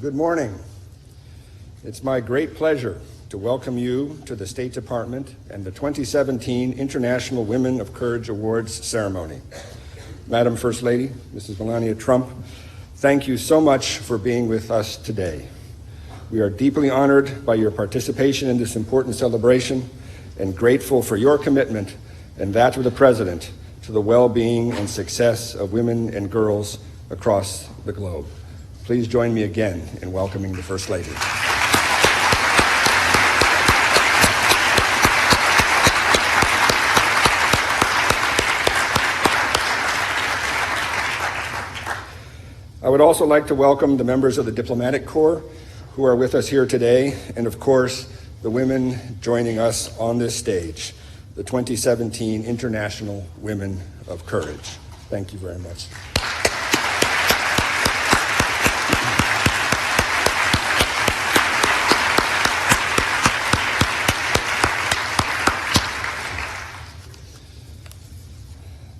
Good morning. It's my great pleasure to welcome you to the State Department and the 2017 International Women of Courage Awards ceremony. Madam First Lady, Mrs. Melania Trump, thank you so much for being with us today. We are deeply honored by your participation in this important celebration and grateful for your commitment and that of the President to the well-being and success of women and girls across the globe. Please join me again in welcoming the First Lady. I would also like to welcome the members of the Diplomatic Corps who are with us here today, and of course, the women joining us on this stage, the 2017 International Women of Courage. Thank you very much.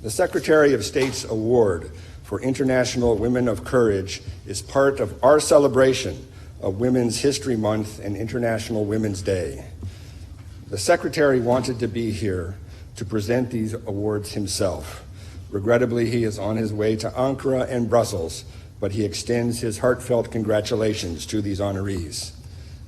The Secretary of State's Award for International Women of Courage is part of our celebration of Women's History Month and International Women's Day. The Secretary wanted to be here to present these awards himself. Regrettably, he is on his way to Ankara and Brussels, but he extends his heartfelt congratulations to these honorees.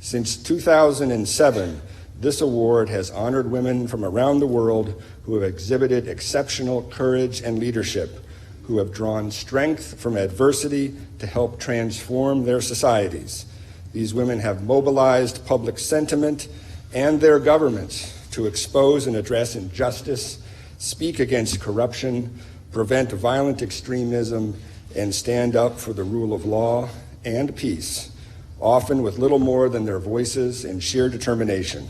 Since 2007, this award has honored women from around the world who have exhibited exceptional courage and leadership, who have drawn strength from adversity to help transform their societies. These women have mobilized public sentiment and their governments to expose and address injustice, speak against corruption, prevent violent extremism, and stand up for the rule of law and peace, often with little more than their voices and sheer determination.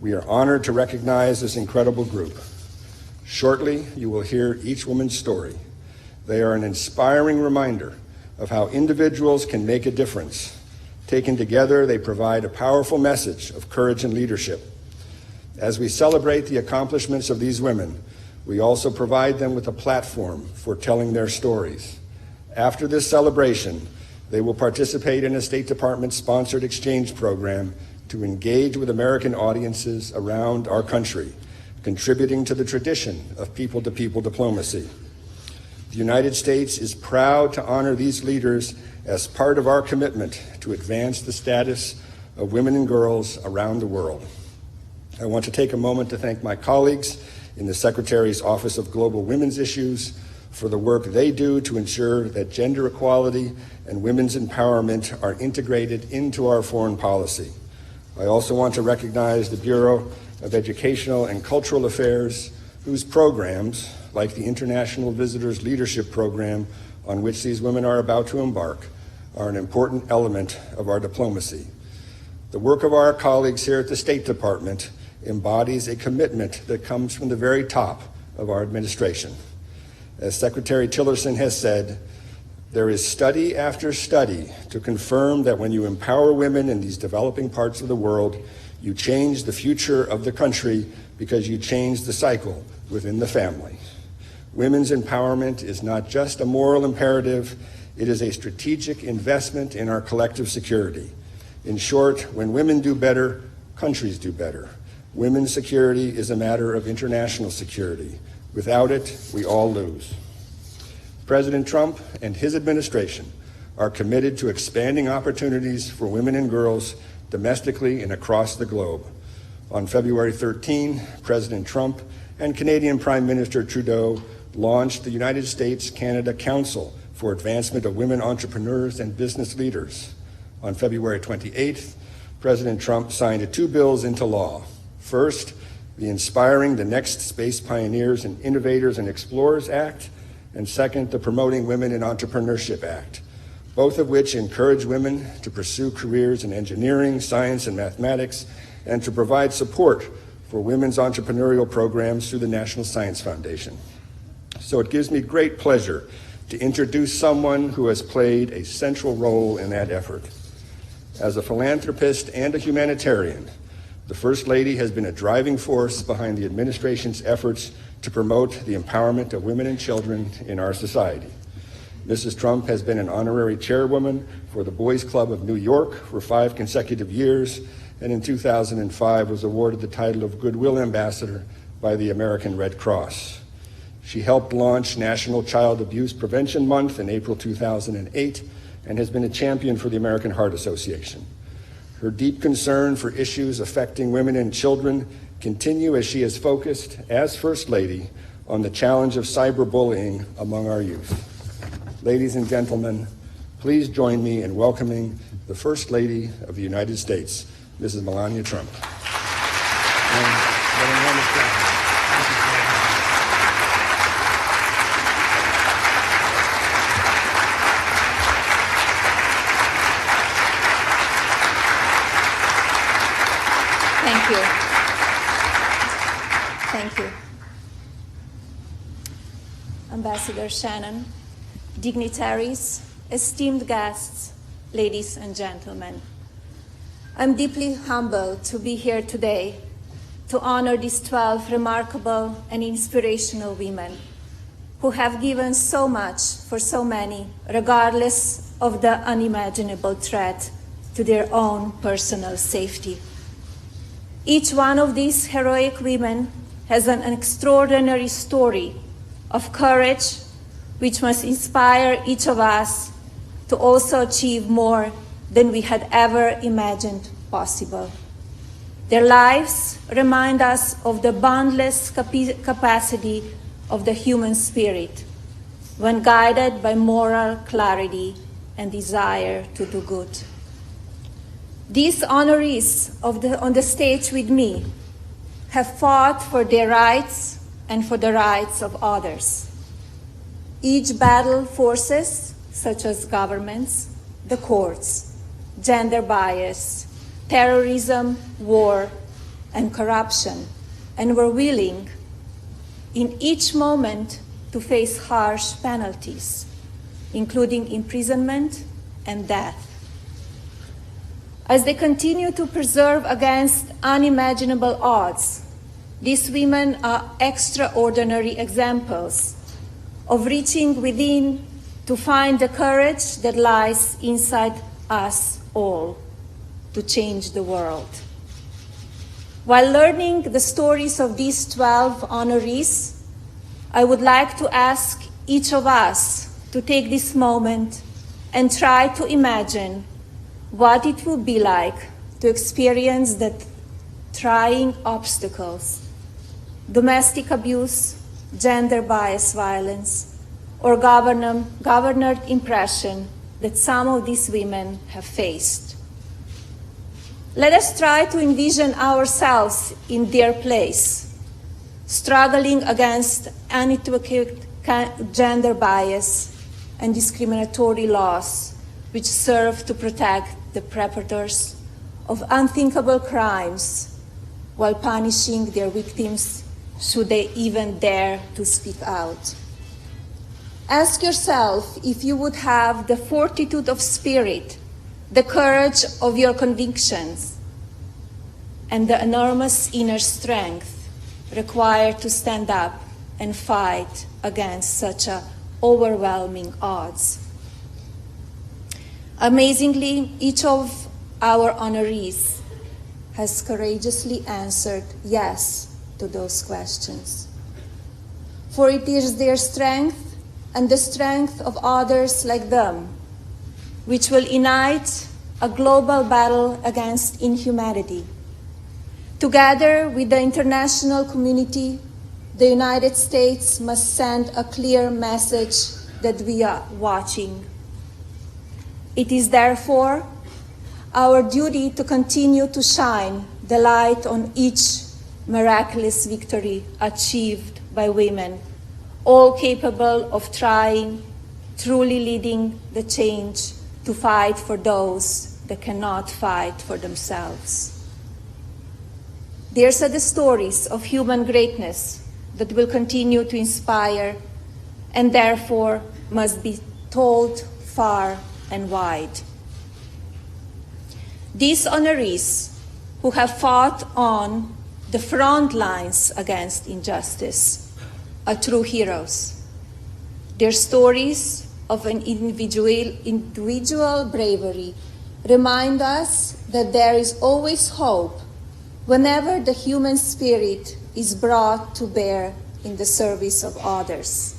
We are honored to recognize this incredible group. Shortly, you will hear each woman's story. They are an inspiring reminder of how individuals can make a difference. Taken together, they provide a powerful message of courage and leadership. As we celebrate the accomplishments of these women, we also provide them with a platform for telling their stories. After this celebration, they will participate in a State Department-sponsored exchange program to engage with American audiences around our country, contributing to the tradition of people-to-people diplomacy. The United States is proud to honor these leaders as part of our commitment to advance the status of women and girls around the world. I want to take a moment to thank my colleagues in the Secretary's Office of Global Women's Issues for the work they do to ensure that gender equality and women's empowerment are integrated into our foreign policy. I also want to recognize the Bureau of Educational and Cultural Affairs, whose programs, like the International Visitors Leadership Program on which these women are about to embark, are an important element of our diplomacy. The work of our colleagues here at the State Department embodies a commitment that comes from the very top of our administration. As Secretary Tillerson has said, there is study after study to confirm that when you empower women in these developing parts of the world, you change the future of the country because you change the cycle within the family. Women's empowerment is not just a moral imperative, it is a strategic investment in our collective security. In short, when women do better, countries do better. Women's security is a matter of international security. Without it, we all lose. President Trump and his administration are committed to expanding opportunities for women and girls domestically and across the globe. On February 13, President Trump and Canadian Prime Minister Trudeau launched the United States-Canada Council for Advancement of Women Entrepreneurs and Business Leaders. On February 28th, President Trump signed 2 bills into law. First, the Inspiring the Next Space Pioneers and Innovators and Explorers Act, and second, the Promoting Women in Entrepreneurship Act, both of which encourage women to pursue careers in engineering, science, and mathematics, and to provide support for women's entrepreneurial programs through the National Science Foundation. So it gives me great pleasure to introduce someone who has played a central role in that effort. As a philanthropist and a humanitarian, the First Lady has been a driving force behind the administration's efforts to promote the empowerment of women and children in our society. Mrs. Trump has been an honorary chairwoman for the Boys Club of New York for 5 consecutive years, and in 2005 was awarded the title of Goodwill Ambassador by the American Red Cross. She helped launch National Child Abuse Prevention Month in April 2008 and has been a champion for the American Heart Association. Her deep concern for issues affecting women and children continue as she is focused, as First Lady, on the challenge of cyberbullying among our youth. Ladies and gentlemen, please join me in welcoming the First Lady of the United States, Mrs. Melania Trump. Thank you. Thank you. Ambassador Shannon, dignitaries, esteemed guests, ladies and gentlemen. I'm deeply humbled to be here today to honor these 12 remarkable and inspirational women who have given so much for so many, regardless of the unimaginable threat to their own personal safety. Each one of these heroic women has an extraordinary story of courage which must inspire each of us to also achieve more than we had ever imagined possible. Their lives remind us of the boundless capacity of the human spirit when guided by moral clarity and desire to do good. These honorees on the stage with me have fought for their rights and for the rights of others. Each battled forces such as governments, the courts, gender bias, terrorism, war, and corruption, and were willing in each moment to face harsh penalties, including imprisonment and death. As they continue to preserve against unimaginable odds, these women are extraordinary examples of reaching within to find the courage that lies inside us all to change the world. While learning the stories of these 12 honorees, I would like to ask each of us to take this moment and try to imagine what it would be like to experience the trying obstacles, domestic abuse, gender bias violence, or governed impression that some of these women have faced. Let us try to envision ourselves in their place, struggling against unequivocal gender bias and discriminatory laws which serve to protect the perpetrators of unthinkable crimes while punishing their victims should they even dare to speak out. Ask yourself if you would have the fortitude of spirit, the courage of your convictions, and the enormous inner strength required to stand up and fight against such overwhelming odds. Amazingly, each of our honorees has courageously answered yes to those questions. For it is their strength and the strength of others like them which will unite a global battle against inhumanity. Together with the international community, the United States must send a clear message that we are watching. It is therefore our duty to continue to shine the light on each miraculous victory achieved by women, all capable of trying, truly leading the change to fight for those that cannot fight for themselves. These are the stories of human greatness that will continue to inspire and therefore must be told far and wide. These honorees who have fought on the front lines against injustice are true heroes. Their stories of an individual bravery remind us that there is always hope whenever the human spirit is brought to bear in the service of others,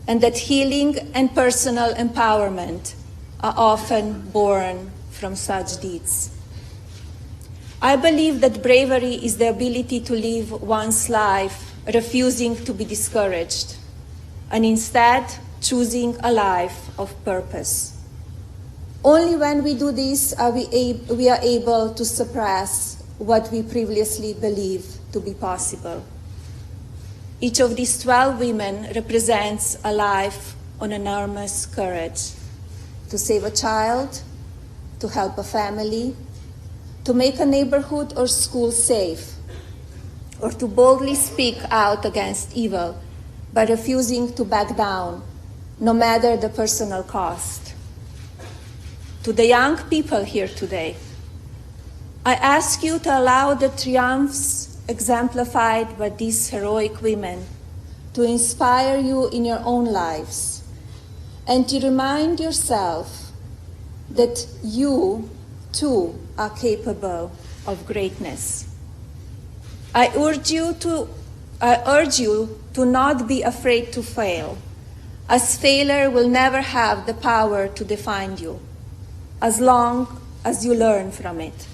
and that healing and personal empowerment are often born from such deeds. I believe that bravery is the ability to live one's life refusing to be discouraged, and instead choosing a life of purpose. Only when we do this are we are able to suppress what we previously believed to be possible. Each of these 12 women represents a life of enormous courage to save a child, to help a family, to make a neighborhood or school safe, or to boldly speak out against evil by refusing to back down, no matter the personal cost. To the young people here today, I ask you to allow the triumphs exemplified by these heroic women to inspire you in your own lives, and to remind yourself that you too are capable of greatness. I urge you to not be afraid to fail, as failure will never have the power to define you, as long as you learn from it.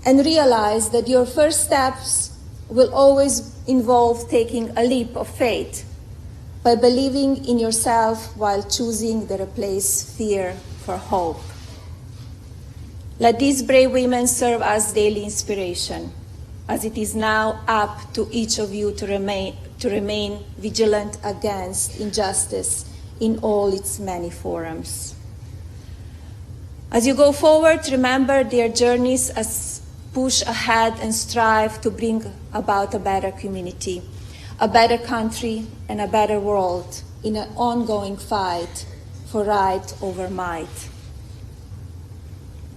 And realize that your first steps will always involve taking a leap of faith by believing in yourself while choosing to replace fear for hope. Let these brave women serve as daily inspiration, as it is now up to each of you to remain vigilant against injustice in all its many forms. As you go forward, remember their journeys as push ahead and strive to bring about a better community, a better country, and a better world in an ongoing fight for right over might.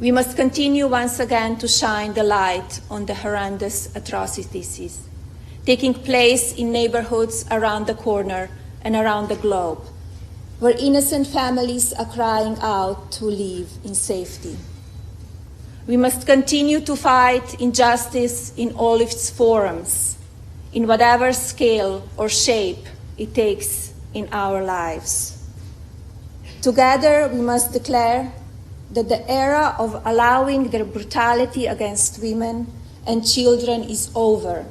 We must continue once again to shine the light on the horrendous atrocities taking place in neighborhoods around the corner and around the globe, where innocent families are crying out to live in safety. We must continue to fight injustice in all its forms, in whatever scale or shape it takes in our lives. Together, we must declare that the era of allowing their brutality against women and children is over,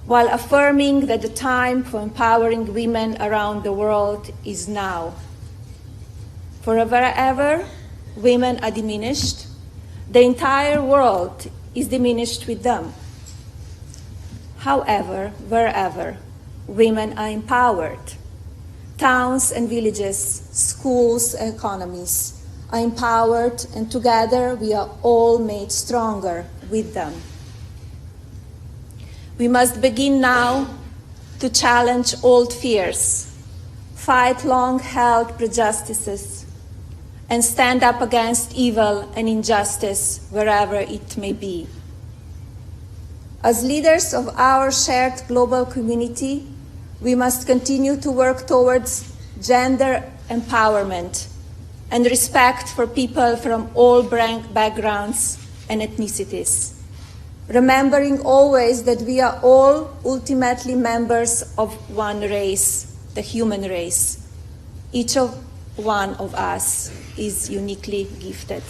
while affirming that the time for empowering women around the world is now. For wherever women are diminished, the entire world is diminished with them. However, wherever women are empowered, towns and villages, schools and economies are empowered, and together we are all made stronger with them. We must begin now to challenge old fears, fight long-held prejudices, and stand up against evil and injustice wherever it may be. As leaders of our shared global community, we must continue to work towards gender empowerment and respect for people from all backgrounds and ethnicities, remembering always that we are all ultimately members of one race, the human race. Each one of us is uniquely gifted.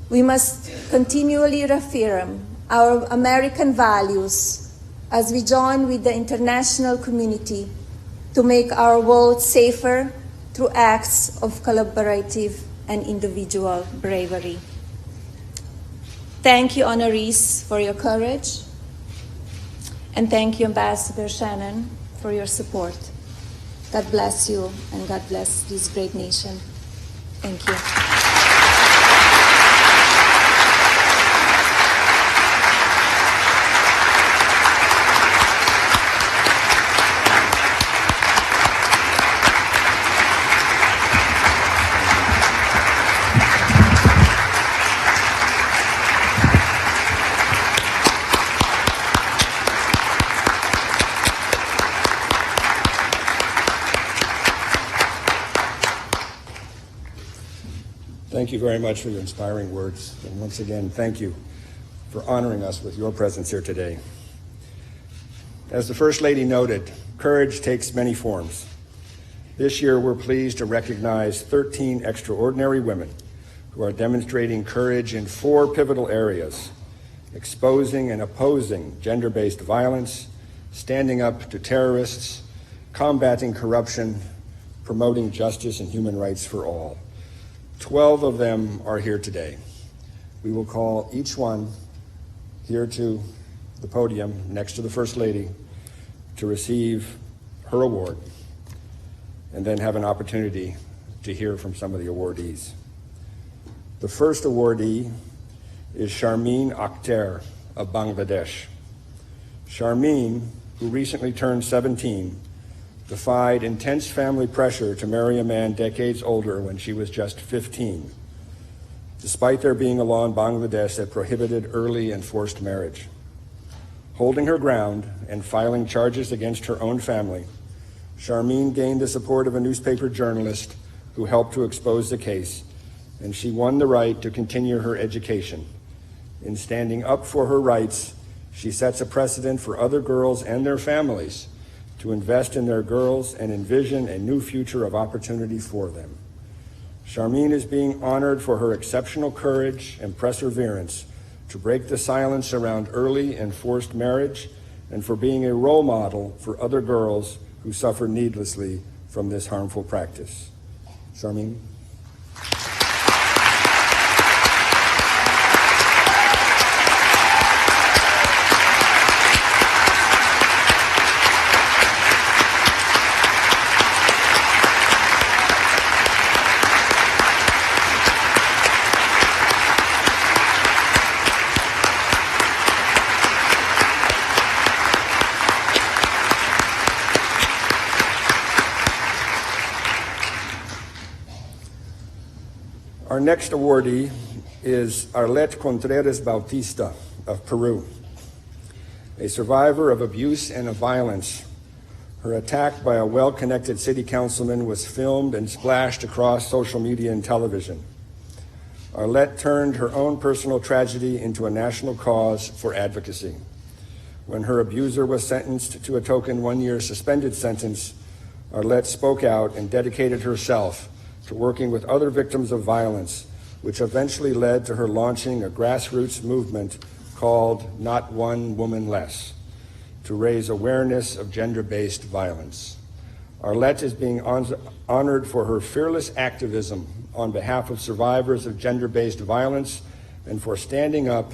We must continually reaffirm our American values as we join with the international community to make our world safer through acts of collaborative and individual bravery. Thank you, honorees, for your courage. And thank you, Ambassador Shannon, for your support. God bless you, and God bless this great nation. Thank you. Thank you very much for your inspiring words. And once again, thank you for honoring us with your presence here today. As the First Lady noted, courage takes many forms. This year, we're pleased to recognize 13 extraordinary women who are demonstrating courage in 4 pivotal areas: exposing and opposing gender-based violence, standing up to terrorists, combating corruption, promoting justice and human rights for all. 12 of them are here today. We will call each one here to the podium next to the First Lady to receive her award, and then have an opportunity to hear from some of the awardees. The first awardee is Sharmeen Akhter of Bangladesh. Sharmeen, who recently turned 17, defied intense family pressure to marry a man decades older when she was just 15, despite there being a law in Bangladesh that prohibited early and forced marriage. Holding her ground and filing charges against her own family, Sharmeen gained the support of a newspaper journalist who helped to expose the case, and she won the right to continue her education. In standing up for her rights, she sets a precedent for other girls and their families to invest in their girls and envision a new future of opportunity for them. Sharmeen is being honored for her exceptional courage and perseverance to break the silence around early and forced marriage, and for being a role model for other girls who suffer needlessly from this harmful practice. Sharmeen. Our next awardee is Arlette Contreras Bautista of Peru. A survivor of abuse and of violence, her attack by a well-connected city councilman was filmed and splashed across social media and television. Arlette turned her own personal tragedy into a national cause for advocacy. When her abuser was sentenced to a token 1-year suspended sentence, Arlette spoke out and dedicated herself to working with other victims of violence, which eventually led to her launching a grassroots movement called Not One Woman Less, to raise awareness of gender-based violence. Arlette is being honored for her fearless activism on behalf of survivors of gender-based violence and for standing up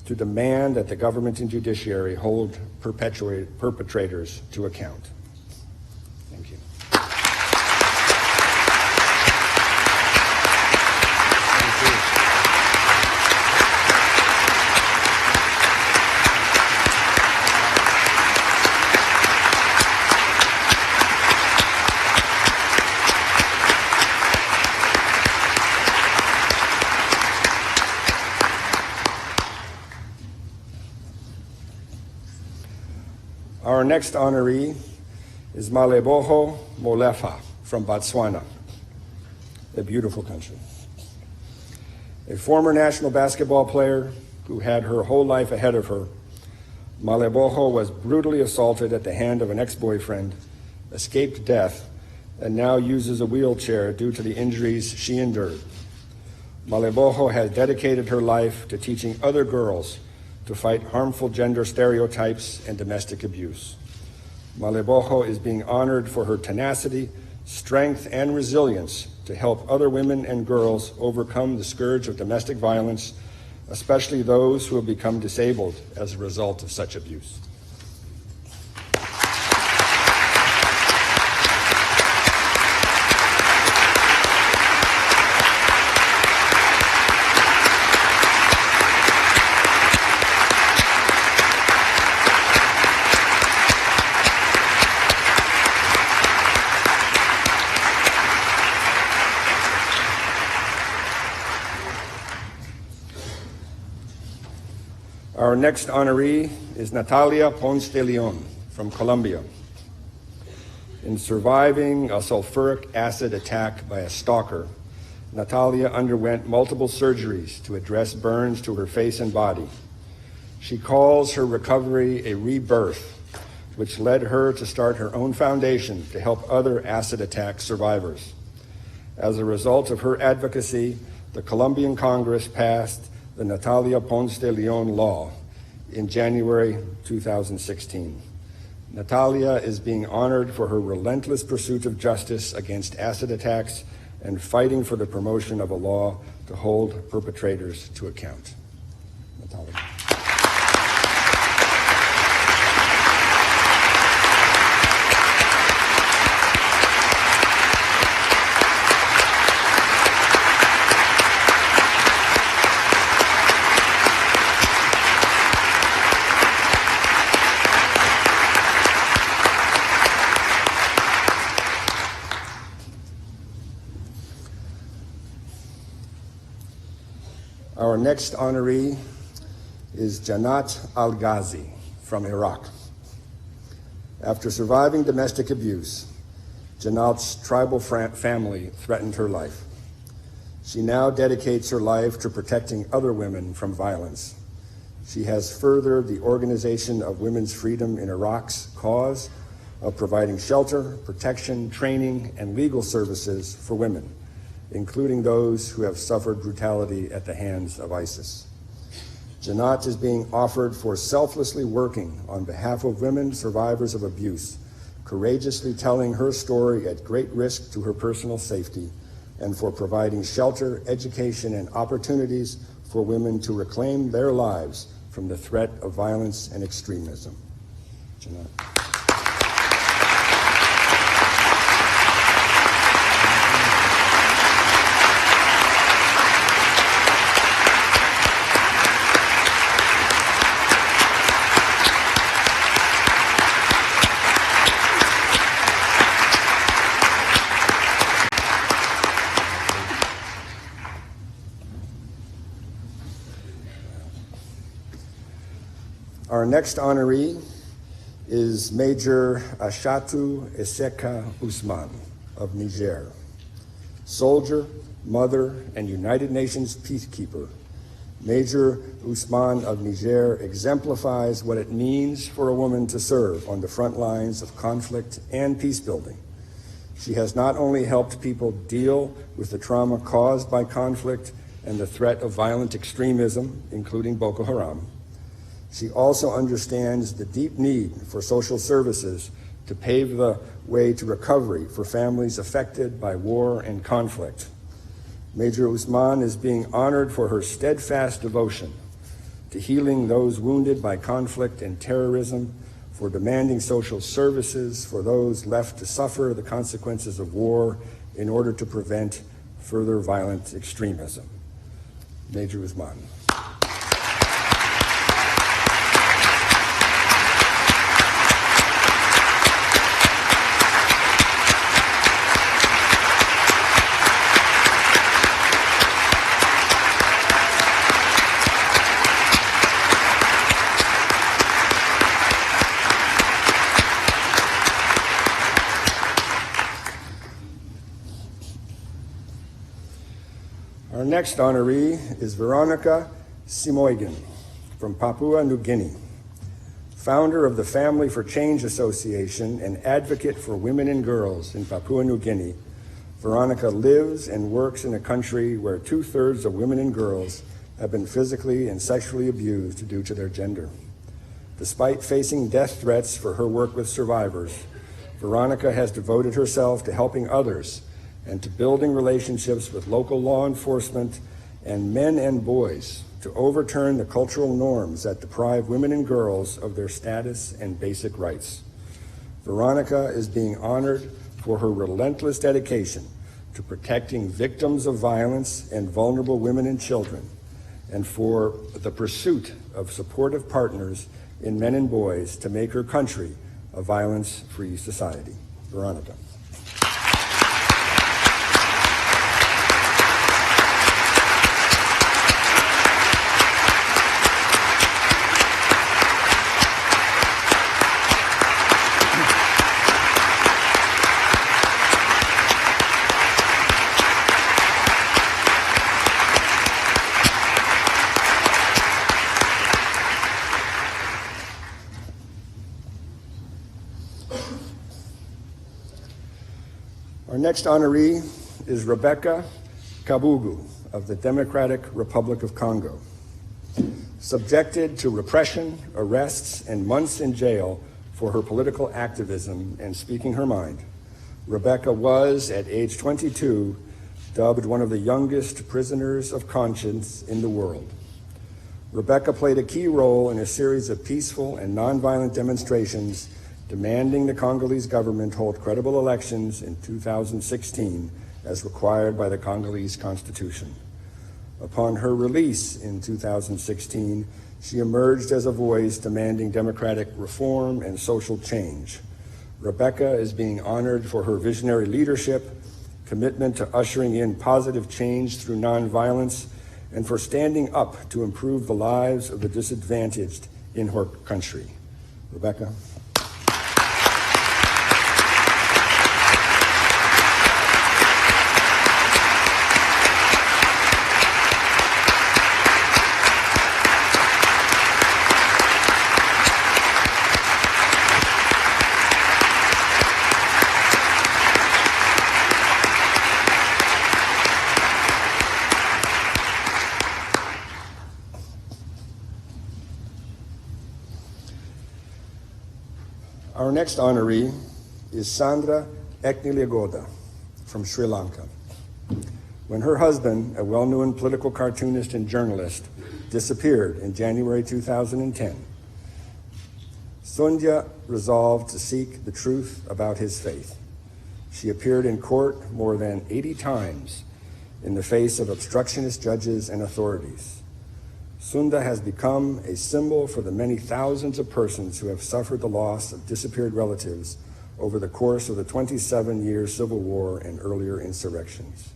to demand that the government and judiciary hold perpetrators to account. Thank you. Our next honoree is Maleboho Molefa from Botswana, a beautiful country. A former national basketball player who had her whole life ahead of her, Maleboho was brutally assaulted at the hand of an ex-boyfriend, escaped death, and now uses a wheelchair due to the injuries she endured. Maleboho has dedicated her life to teaching other girls to fight harmful gender stereotypes and domestic abuse. Maleboho is being honored for her tenacity, strength, and resilience to help other women and girls overcome the scourge of domestic violence, especially those who have become disabled as a result of such abuse. Our next honoree is Natalia Ponce de Leon from Colombia. In surviving a sulfuric acid attack by a stalker, Natalia underwent multiple surgeries to address burns to her face and body. She calls her recovery a rebirth, which led her to start her own foundation to help other acid attack survivors. As a result of her advocacy, the Colombian Congress passed the Natalia Ponce de Leon law in January 2016. Natalia is being honored for her relentless pursuit of justice against acid attacks and fighting for the promotion of a law to hold perpetrators to account. Natalia. Our next honoree is Janat Al-Ghazi from Iraq. After surviving domestic abuse, Janat's tribal family threatened her life. She now dedicates her life to protecting other women from violence. She has furthered the Organization of Women's Freedom in Iraq's cause of providing shelter, protection, training, and legal services for women, including those who have suffered brutality at the hands of ISIS. Janat is being offered for selflessly working on behalf of women survivors of abuse, courageously telling her story at great risk to her personal safety, and for providing shelter, education, and opportunities for women to reclaim their lives from the threat of violence and extremism. Janat. Our next honoree is Major Ashatu Eseka Usman of Niger. Soldier, mother, and United Nations peacekeeper, Major Usman of Niger exemplifies what it means for a woman to serve on the front lines of conflict and peace building. She has not only helped people deal with the trauma caused by conflict and the threat of violent extremism, including Boko Haram, she also understands the deep need for social services to pave the way to recovery for families affected by war and conflict. Major Usman is being honored for her steadfast devotion to healing those wounded by conflict and terrorism, for demanding social services for those left to suffer the consequences of war in order to prevent further violent extremism. Major Usman. Our next honoree is Veronica Simoigan from Papua New Guinea. Founder of the Family for Change Association and advocate for women and girls in Papua New Guinea, Veronica lives and works in a country where 2/3 of women and girls have been physically and sexually abused due to their gender. Despite facing death threats for her work with survivors, Veronica has devoted herself to helping others and to building relationships with local law enforcement and men and boys to overturn the cultural norms that deprive women and girls of their status and basic rights. Veronica is being honored for her relentless dedication to protecting victims of violence and vulnerable women and children, and for the pursuit of supportive partners in men and boys to make her country a violence-free society. Veronica. Our next honoree is Rebecca Kabugu of the Democratic Republic of Congo. Subjected to repression, arrests, and months in jail for her political activism and speaking her mind, Rebecca was, at age 22, dubbed one of the youngest prisoners of conscience in the world. Rebecca played a key role in a series of peaceful and nonviolent demonstrations demanding the Congolese government hold credible elections in 2016 as required by the Congolese Constitution. Upon her release in 2016, she emerged as a voice demanding democratic reform and social change. Rebecca is being honored for her visionary leadership, commitment to ushering in positive change through nonviolence, and for standing up to improve the lives of the disadvantaged in her country. Rebecca. Our next honoree is Sandra Ekniliagoda from Sri Lanka. When her husband, a well-known political cartoonist and journalist, disappeared in January 2010, Sundya resolved to seek the truth about his faith. She appeared in court more than 80 times in the face of obstructionist judges and authorities. Sundya has become a symbol for the many thousands of persons who have suffered the loss of disappeared relatives over the course of the 27-year civil war and earlier insurrections.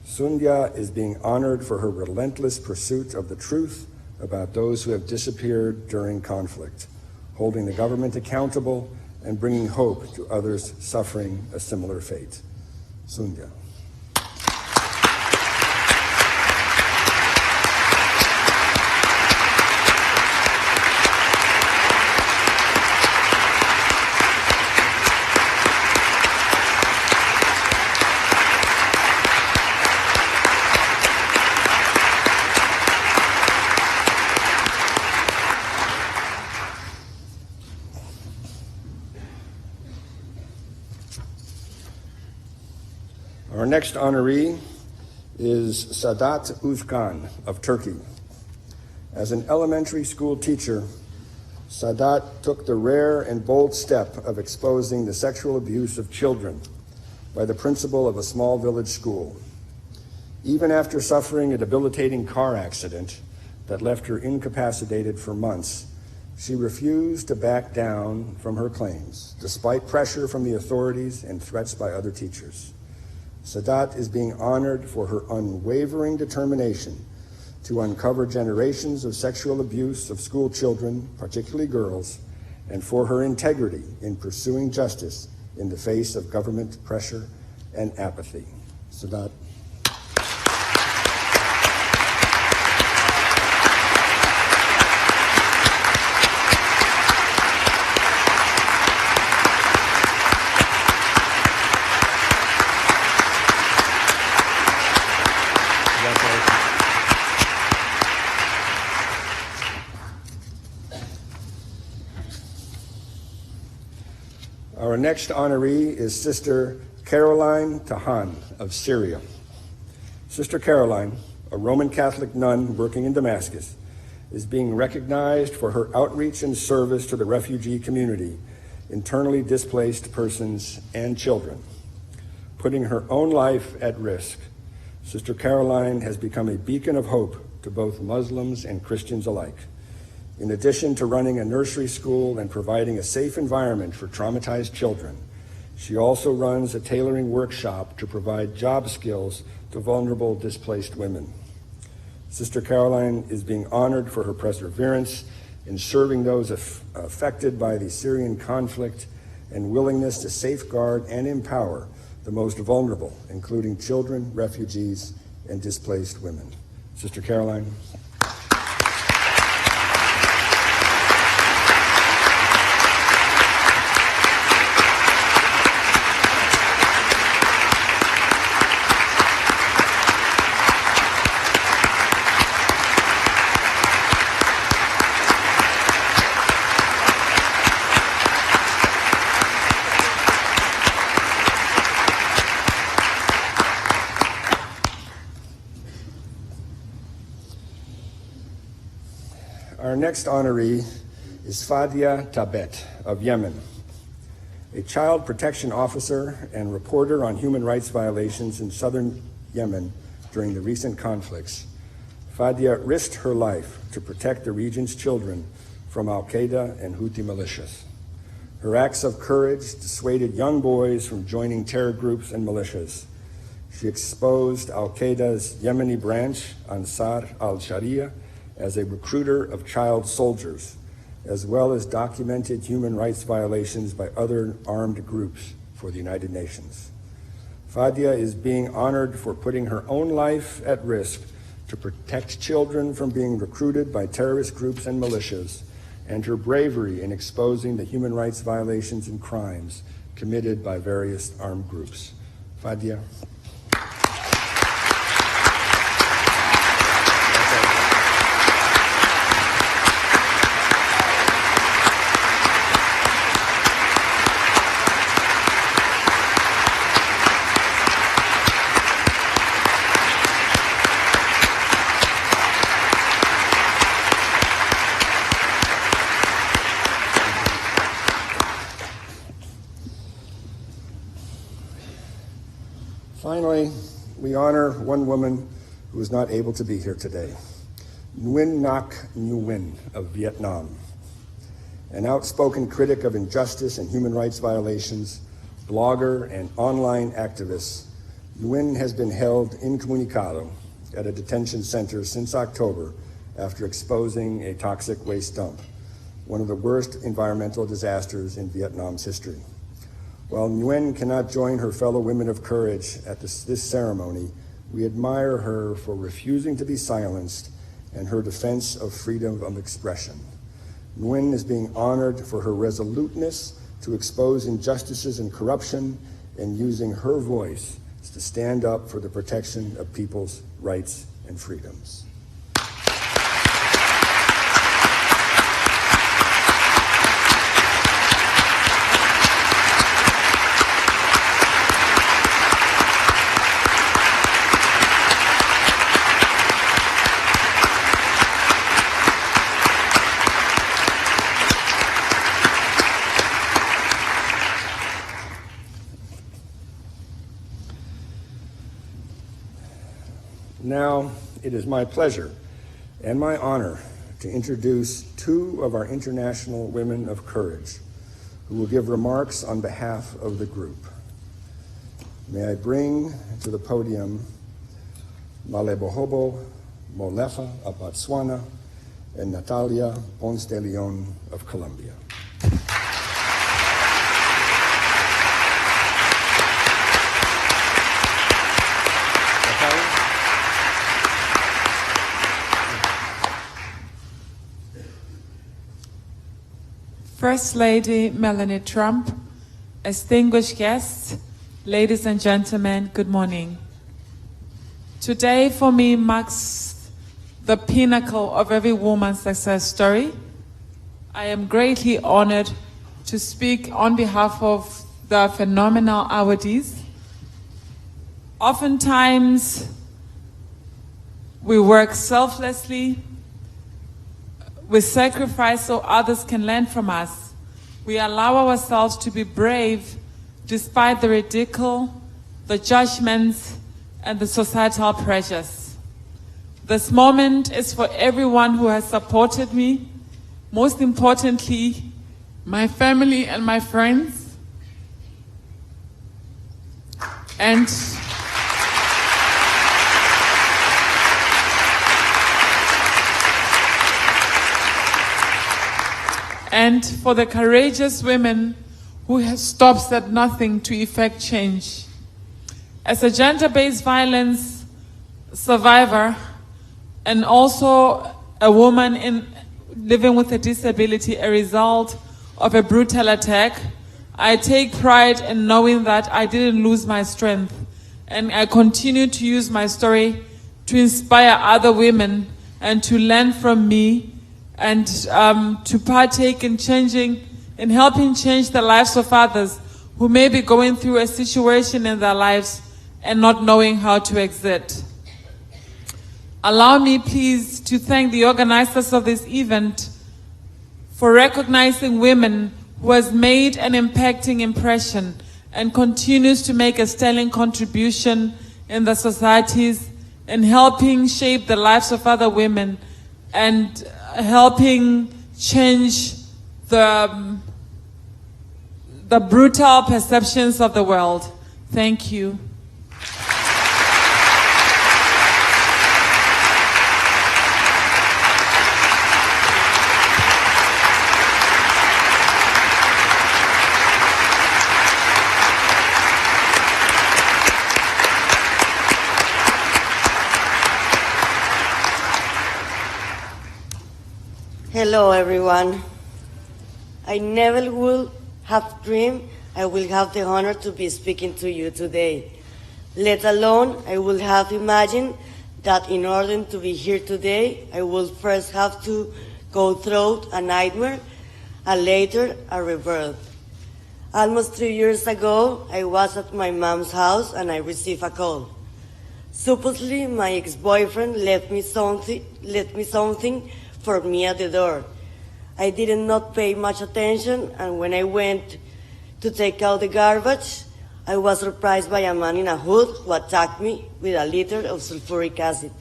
Sundya is being honored for her relentless pursuit of the truth about those who have disappeared during conflict, holding the government accountable and bringing hope to others suffering a similar fate. Sundya. Our next honoree is Sadat Uzkan of Turkey. As an elementary school teacher, Sadat took the rare and bold step of exposing the sexual abuse of children by the principal of a small village school. Even after suffering a debilitating car accident that left her incapacitated for months, she refused to back down from her claims, despite pressure from the authorities and threats by other teachers. Sadat is being honored for her unwavering determination to uncover generations of sexual abuse of school children, particularly girls, and for her integrity in pursuing justice in the face of government pressure and apathy. Sadat. Our next honoree is Sister Caroline Tahan of Syria. Sister Caroline, a Roman Catholic nun working in Damascus, is being recognized for her outreach and service to the refugee community, internally displaced persons, and children. Putting her own life at risk, Sister Caroline has become a beacon of hope to both Muslims and Christians alike. In addition to running a nursery school and providing a safe environment for traumatized children, she also runs a tailoring workshop to provide job skills to vulnerable displaced women. Sister Caroline is being honored for her perseverance in serving those affected by the Syrian conflict and willingness to safeguard and empower the most vulnerable, including children, refugees, and displaced women. Sister Caroline. next honoree is Fadia Tabet of Yemen, a child protection officer and reporter on human rights violations in southern Yemen during the recent conflicts. Fadia risked her life to protect the region's children from Al-Qaeda and Houthi militias. Her acts of courage dissuaded young boys from joining terror groups and militias. She exposed Al-Qaeda's Yemeni branch, Ansar al-Sharia, as a recruiter of child soldiers, as well as documented human rights violations by other armed groups for the United Nations. Fadia is being honored for putting her own life at risk to protect children from being recruited by terrorist groups and militias, and her bravery in exposing the human rights violations and crimes committed by various armed groups. Fadia. Finally, we honor one woman who is not able to be here today, Nguyen Ngoc Nguyen of Vietnam. An outspoken critic of injustice and human rights violations, blogger and online activist, Nguyen has been held incommunicado at a detention center since October after exposing a toxic waste dump, one of the worst environmental disasters in Vietnam's history. While Nguyen cannot join her fellow women of courage at this ceremony, we admire her for refusing to be silenced and her defense of freedom of expression. Nguyen is being honored for her resoluteness to expose injustices and corruption and using her voice to stand up for the protection of people's rights and freedoms. Now, it is my pleasure and my honor to introduce two of our international women of courage who will give remarks on behalf of the group. May I bring to the podium Malebohobo Molefa of Botswana and Natalia Ponce de Leon of Colombia. First Lady Melania Trump, distinguished guests, ladies and gentlemen, good morning. Today for me marks the pinnacle of every woman's success story. I am greatly honored to speak on behalf of the phenomenal awardees. Oftentimes, we work selflessly, we sacrifice so others can learn from us. We allow ourselves to be brave despite the ridicule, the judgments, and the societal pressures. This moment is for everyone who has supported me, most importantly, my family and my friends, and for the courageous women who have stopped at nothing to effect change. As a gender-based violence survivor and also a woman living with a disability, a result of a brutal attack, I take pride in knowing that I didn't lose my strength, and I continue to use my story to inspire other women and to learn from me and to partake in helping change the lives of others who may be going through a situation in their lives and not knowing how to exit. Allow me, please, to thank the organizers of this event for recognizing women who has made an impacting impression and continues to make a sterling contribution in the societies in helping shape the lives of other women and helping change the brutal perceptions of the world. Thank you. Hello, everyone. I never would have dreamed I will have the honor to be speaking to you today, let alone I would have imagined that in order to be here today, I would first have to go through a nightmare and later a rebirth. Almost 3 years ago, I was at my mom's house and I received a call. Supposedly, my ex-boyfriend left me something for me at the door. I did not pay much attention, and when I went to take out the garbage, I was surprised by a man in a hood who attacked me with a liter of sulfuric acid.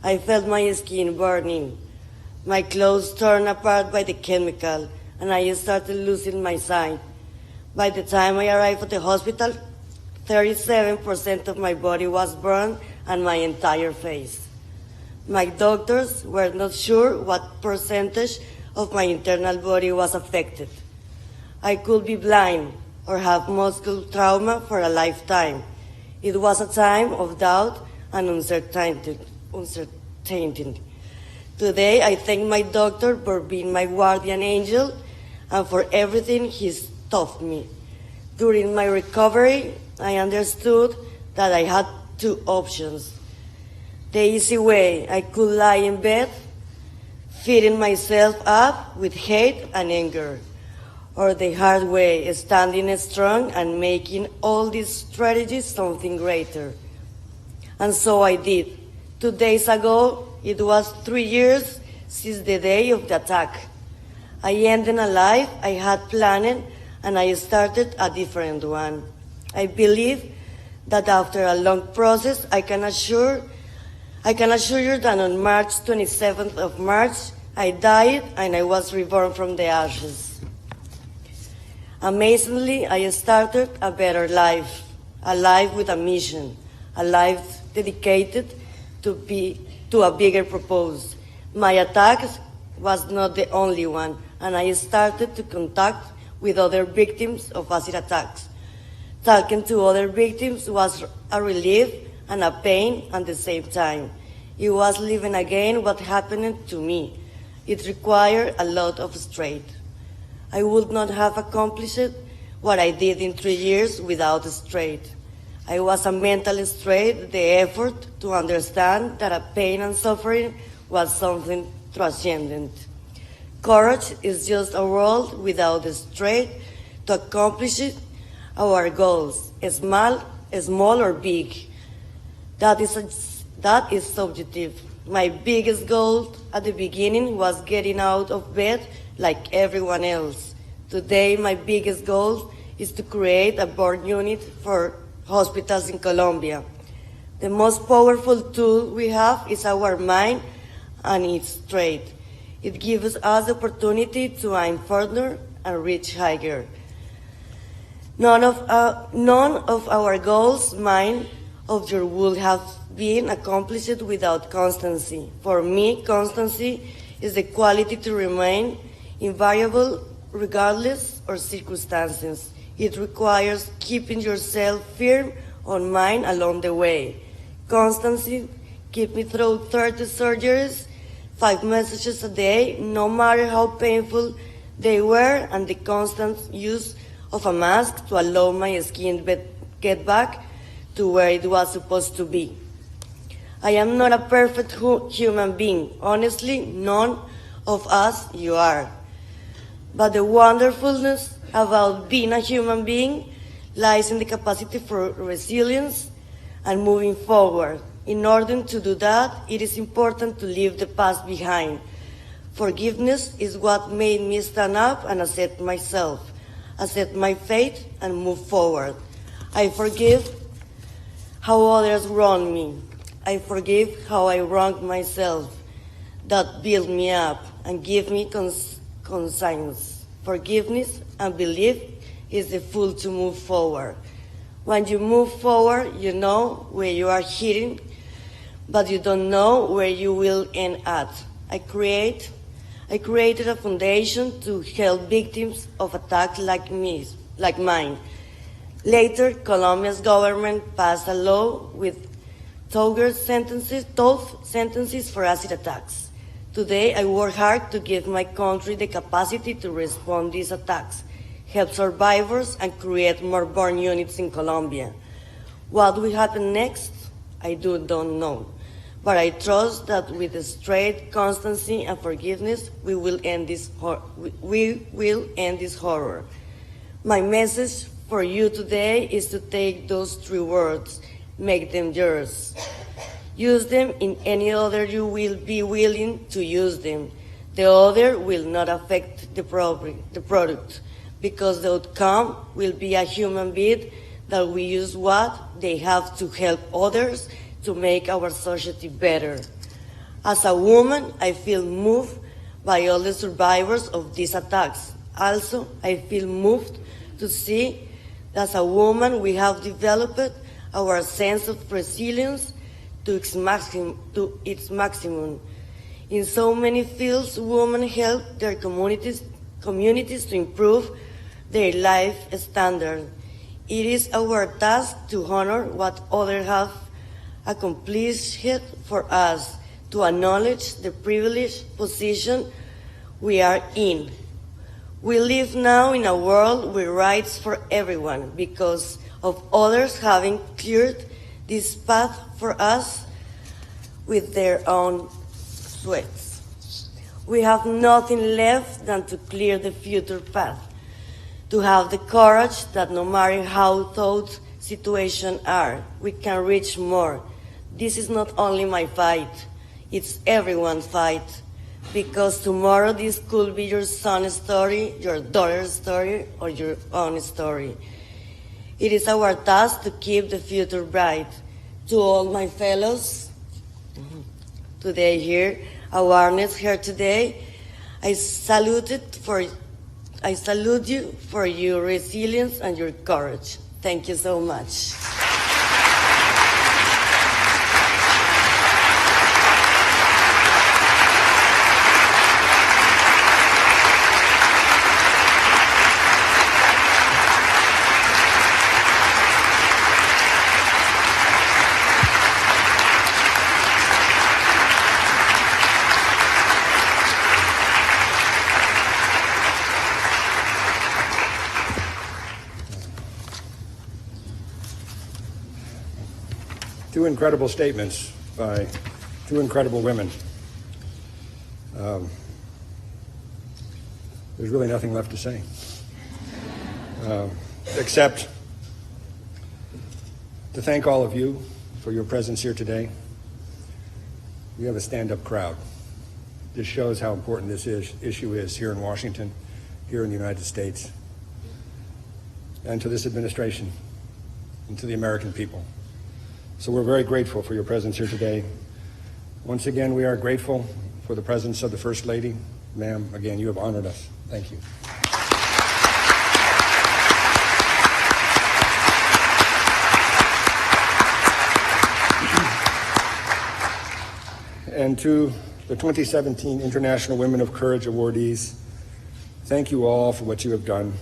I felt my skin burning. My clothes torn apart by the chemical, and I started losing my sight. By the time I arrived at the hospital, 37% of my body was burned and my entire face. My doctors were not sure what percentage of my internal body was affected. I could be blind or have muscle trauma for a lifetime. It was a time of doubt and uncertainty. Today, I thank my doctor for being my guardian angel and for everything he's taught me. During my recovery, I understood that I had two options. The easy way, I could lie in bed, feeding myself up with hate and anger. Or the hard way, standing strong and making all these strategies something greater. And so I did. 2 days ago, it was 3 years since the day of the attack. I ended a life I had planned and I started a different one. I believe that after a long process, I can assure you that on March 27th of March, I died and I was reborn from the ashes. Amazingly, I started a better life, a life with a mission, a life dedicated to a bigger purpose. My attack was not the only one, and I started to contact with other victims of acid attacks. Talking to other victims was a relief and a pain at the same time. It was living again what happened to me. It required a lot of strength. I would not have accomplished what I did in 3 years without strength. I was a mental strength, the effort to understand that a pain and suffering was something transcendent. Courage is just a world without the strength to accomplish our goals, small or big. That is subjective. My biggest goal at the beginning was getting out of bed like everyone else. Today, my biggest goal is to create a burn unit for hospitals in Colombia. The most powerful tool we have is our mind and its strength. It gives us the opportunity to aim further and reach higher. None of our goals, mine or yours, would have been accomplished without constancy. For me, constancy is the quality to remain invariable regardless of circumstances. It requires keeping yourself firm on mind along the way. Constancy kept me through 30 surgeries, 5 messages a day, no matter how painful they were, and the constant use of a mask to allow my skin get back to where it was supposed to be. I am not a perfect human being. Honestly, none of us you are. But the wonderfulness about being a human being lies in the capacity for resilience and moving forward. In order to do that, it is important to leave the past behind. Forgiveness is what made me stand up and accept myself, accept my fate, and move forward. I forgive how others wronged me. I forgive how I wronged myself. That built me up and give me conscience. Forgiveness and belief is the fuel to move forward. When you move forward, you know where you are heading, but you don't know where you will end at. I created a foundation to help victims of attacks like mine. Later, Colombia's government passed a law with 12 sentences for acid attacks. Today, I work hard to give my country the capacity to respond to these attacks, help survivors, and create more burn units in Colombia. What will happen next? I don't know. But I trust that with straight constancy and forgiveness, we will end this horror. My message for you today is to take those 3 words, make them yours. Use them in any other you will be willing to use them. The other will not affect the product, because the outcome will be a human being that will use what they have to help others to make our society better. As a woman, I feel moved by all the survivors of these attacks. Also, I feel moved to see that as a woman we have developed our sense of resilience to its maximum. In so many fields, women help their communities to improve their life standard. It is our task to honor what others have accomplished for us, to acknowledge the privileged position we are in. We live now in a world with rights for everyone because of others having cleared this path for us with their own sweats. We have nothing left than to clear the future path, to have the courage that no matter how tough situations are, we can reach more. This is not only my fight, it's everyone's fight. Because tomorrow this could be your son's story, your daughter's story, or your own story. It is our task to keep the future bright. To all my fellows today here, awareness here today, I salute you for your resilience and your courage. Thank you so much. Two incredible statements by two incredible women. There's really nothing left to say, except to thank all of you for your presence here today. We have a stand-up crowd. This shows how important this issue is here in Washington, here in the United States, and to this administration, and to the American people. So we're very grateful for your presence here today. Once again, we are grateful for the presence of the First Lady. Ma'am, again, you have honored us. Thank you. And to the 2017 International Women of Courage Awardees, thank you all for what you have done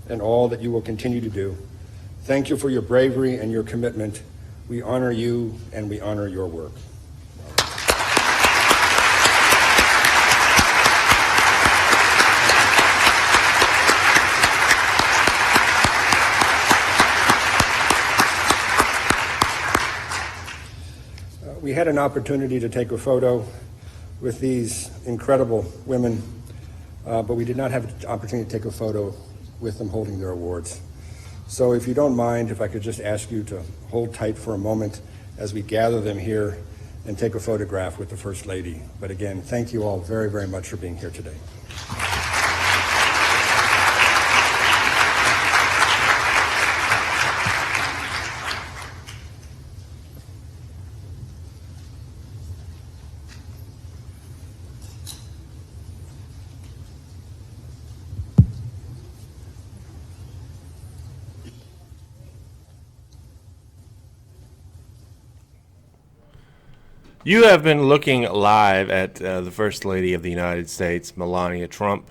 and all that you will continue to do. Thank you for your bravery and your commitment. We honor you and we honor your work. We had an opportunity to take a photo with these incredible women, but we did not have an opportunity to take a photo with them holding their awards. So if you don't mind, if I could just ask you to hold tight for a moment as we gather them here and take a photograph with the First Lady. But again, thank you all very, very much for being here today. You have been looking live at the First Lady of the United States, Melania Trump,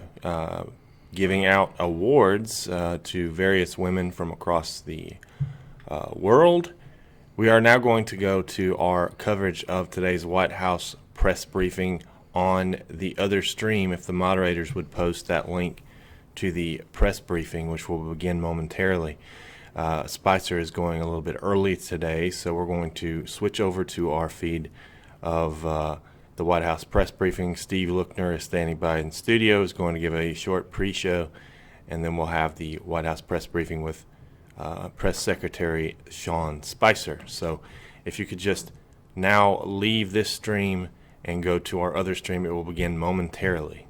giving out awards to various women from across the world. We are now going to go to our coverage of today's White House press briefing on the other stream. If the moderators would post that link to the press briefing, which will begin momentarily. Spicer is going a little bit early today, so we're going to switch over to our feed of the White House press briefing. Steve Lookner is standing by in studio, is going to give a short pre-show, and then we'll have the White House press briefing with Press Secretary Sean Spicer. So if you could just now leave this stream and go to our other stream, it will begin momentarily.